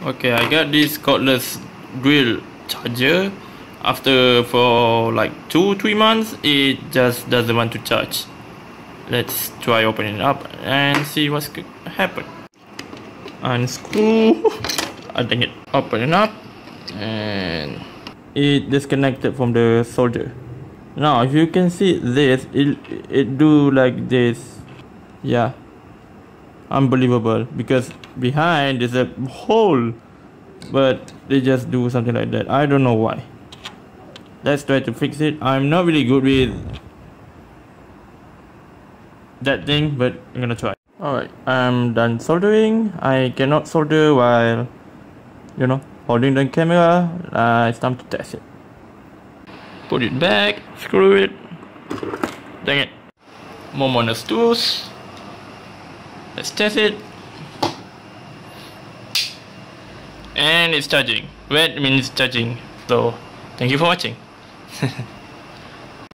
Okay, I got this cordless drill charger. After for like 2-3 months, it just doesn't want to charge. Let's try opening it up and see what's happen. Unscrew. I think it. Open it up, and it disconnected from the solder. Now, if you can see this, it do like this. Yeah, unbelievable, because behind is a hole, but they just do something like that. I don't know why. Let's try to fix it. I'm not really good with that thing, but I'm gonna try. Alright, I'm done soldering. I cannot solder while, holding the camera. It's time to test it. Put it back, screw it. Dang it. More minus tools. Let's test it. And it's charging. Red means charging. So, thank you for watching.